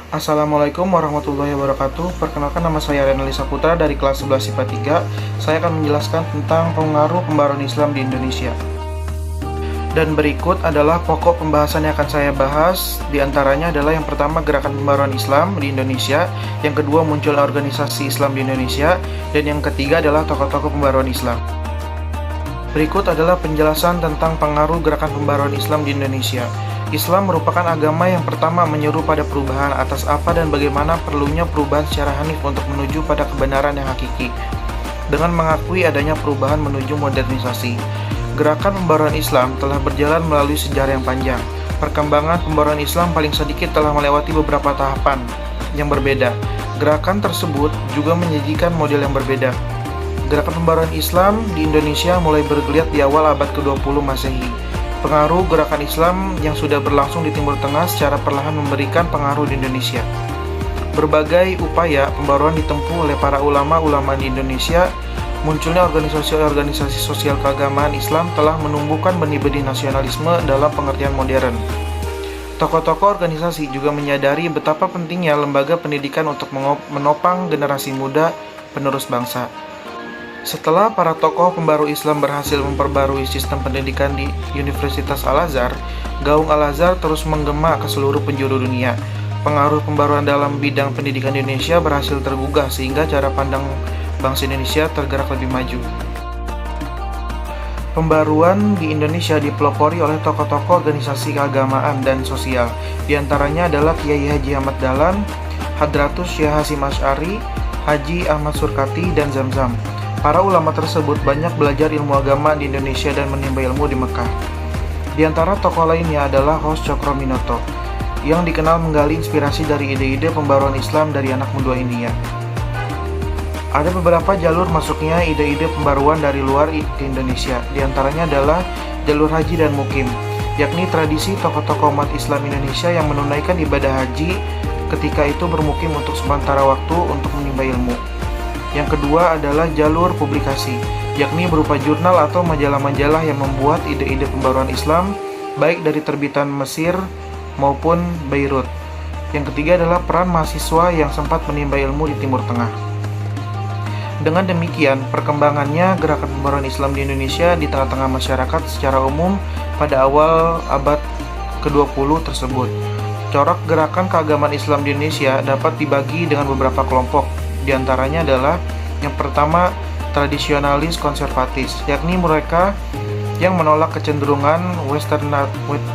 Assalamualaikum warahmatullahi wabarakatuh. Perkenalkan, nama saya Renali Saputra dari kelas 11 IPA 3. Saya akan menjelaskan tentang pengaruh pembaruan Islam di Indonesia. Dan berikut adalah pokok pembahasan yang akan saya bahas. Di antaranya adalah yang pertama, gerakan pembaruan Islam di Indonesia. Yang kedua, munculnya organisasi Islam di Indonesia. Dan yang ketiga adalah tokoh-tokoh pembaruan Islam. Berikut adalah penjelasan tentang pengaruh gerakan pembaruan Islam di Indonesia. Islam merupakan agama yang pertama menyeru pada perubahan atas apa dan bagaimana perlunya perubahan secara hanif untuk menuju pada kebenaran yang hakiki, dengan mengakui adanya perubahan menuju modernisasi. Gerakan pembaruan Islam telah berjalan melalui sejarah yang panjang. Perkembangan pembaruan Islam paling sedikit telah melewati beberapa tahapan yang berbeda. Gerakan tersebut juga menyajikan model yang berbeda. Gerakan pembaruan Islam di Indonesia mulai bergeliat di awal abad ke-20 Masehi. Pengaruh gerakan Islam yang sudah berlangsung di Timur Tengah secara perlahan memberikan pengaruh di Indonesia. Berbagai upaya pembaruan ditempuh oleh para ulama-ulama di Indonesia. Munculnya organisasi-organisasi sosial keagamaan Islam telah menumbuhkan benih-benih nasionalisme dalam pengertian modern. Tokoh-tokoh organisasi juga menyadari betapa pentingnya lembaga pendidikan untuk menopang generasi muda penerus bangsa. Setelah para tokoh pembaru Islam berhasil memperbarui sistem pendidikan di Universitas Al-Azhar, gaung Al-Azhar terus menggema ke seluruh penjuru dunia. Pengaruh pembaruan dalam bidang pendidikan di Indonesia berhasil tergugah sehingga cara pandang bangsa Indonesia tergerak lebih maju. Pembaruan di Indonesia dipelopori oleh tokoh-tokoh organisasi keagamaan dan sosial. Di antaranya adalah Kiai Haji Ahmad Dahlan, Hadratus Syekh Hasyim Asy'ari, Haji Ahmad Surkati, dan Zamzam. Para ulama tersebut banyak belajar ilmu agama di Indonesia dan menimba ilmu di Mekah. Di antara tokoh lainnya adalah Hos Cokroaminoto, yang dikenal menggali inspirasi dari ide-ide pembaruan Islam dari anak muda India. Ada beberapa jalur masuknya ide-ide pembaruan dari luar di Indonesia. Di antaranya adalah jalur haji dan mukim, yakni tradisi tokoh-tokoh umat Islam Indonesia yang menunaikan ibadah haji ketika itu bermukim untuk sementara waktu untuk menimba ilmu. Yang kedua adalah jalur publikasi, yakni berupa jurnal atau majalah-majalah yang membuat ide-ide pembaruan Islam, baik dari terbitan Mesir maupun Beirut. Yang ketiga adalah peran mahasiswa yang sempat menimba ilmu di Timur Tengah. Dengan demikian, perkembangannya gerakan pembaruan Islam di Indonesia di tengah-tengah masyarakat secara umum pada awal abad ke-20 tersebut. Corak gerakan keagamaan Islam di Indonesia dapat dibagi dengan beberapa kelompok. Di antaranya adalah yang pertama, tradisionalis konservatis, yakni mereka yang menolak kecenderungan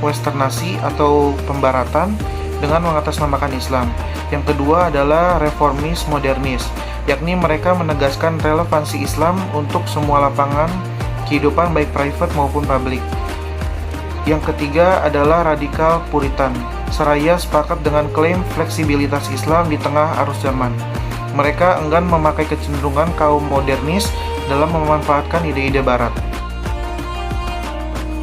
westernasi atau pembaratan dengan mengatasnamakan Islam. Yang kedua adalah reformis modernis, yakni mereka menegaskan relevansi Islam untuk semua lapangan kehidupan baik private maupun publik. Yang ketiga adalah radikal puritan, seraya sepakat dengan klaim fleksibilitas Islam di tengah arus zaman. Mereka enggan memakai kecenderungan kaum modernis dalam memanfaatkan ide-ide barat.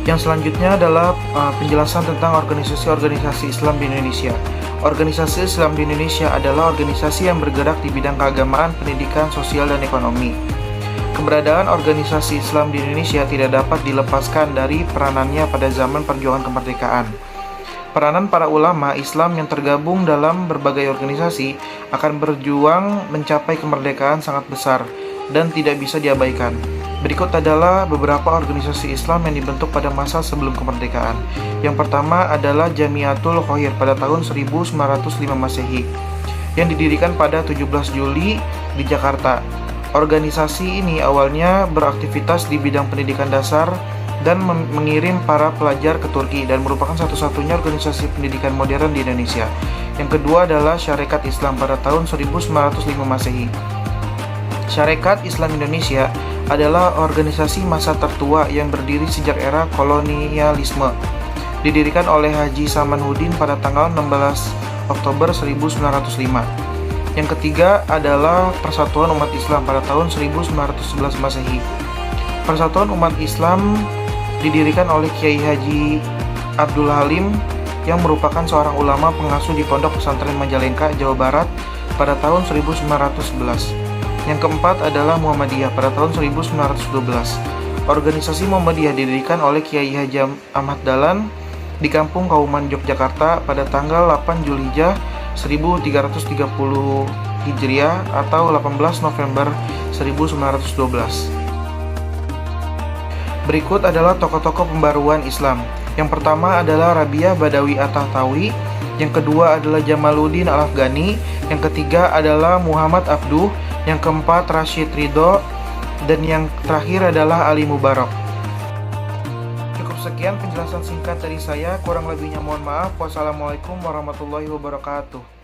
Yang selanjutnya adalah penjelasan tentang organisasi-organisasi Islam di Indonesia. Organisasi Islam di Indonesia adalah organisasi yang bergerak di bidang keagamaan, pendidikan, sosial, dan ekonomi. Keberadaan organisasi Islam di Indonesia tidak dapat dilepaskan dari peranannya pada zaman perjuangan kemerdekaan. Peranan para ulama Islam yang tergabung dalam berbagai organisasi akan berjuang mencapai kemerdekaan sangat besar dan tidak bisa diabaikan. Berikut adalah beberapa organisasi Islam yang dibentuk pada masa sebelum kemerdekaan. Yang pertama adalah Jamiatul Khoir pada tahun 1905 Masehi, yang didirikan pada 17 Juli di Jakarta. Organisasi ini awalnya beraktivitas di bidang pendidikan dasar dan mengirim para pelajar ke Turki dan merupakan satu-satunya organisasi pendidikan modern di Indonesia. Yang kedua adalah Syarekat Islam pada tahun 1905 Masehi. Syarekat Islam Indonesia adalah organisasi massa tertua yang berdiri sejak era kolonialisme. Didirikan oleh Haji Samanhudin pada tanggal 16 Oktober 1905. Yang ketiga adalah Persatuan Umat Islam pada tahun 1911 Masehi. Persatuan Umat Islam didirikan oleh Kiai Haji Abdul Halim yang merupakan seorang ulama pengasuh di Pondok Pesantren Majalengka, Jawa Barat pada tahun 1911. Yang keempat adalah Muhammadiyah pada tahun 1912. Organisasi Muhammadiyah didirikan oleh Kiai Haji Ahmad Dahlan di Kampung Kauman, Yogyakarta pada tanggal 8 Zulhijjah 1330 Hijriah atau 18 November 1912. Berikut adalah tokoh-tokoh pembaruan Islam. Yang pertama adalah Rabi'ah Badawi At-Tahtawi, yang kedua adalah Jamaluddin Al-Afghani, yang ketiga adalah Muhammad Abduh, yang keempat Rashid Ridho, dan yang terakhir adalah Ali Mubarak. Cukup sekian penjelasan singkat dari saya, kurang lebihnya mohon maaf. Wassalamualaikum warahmatullahi wabarakatuh.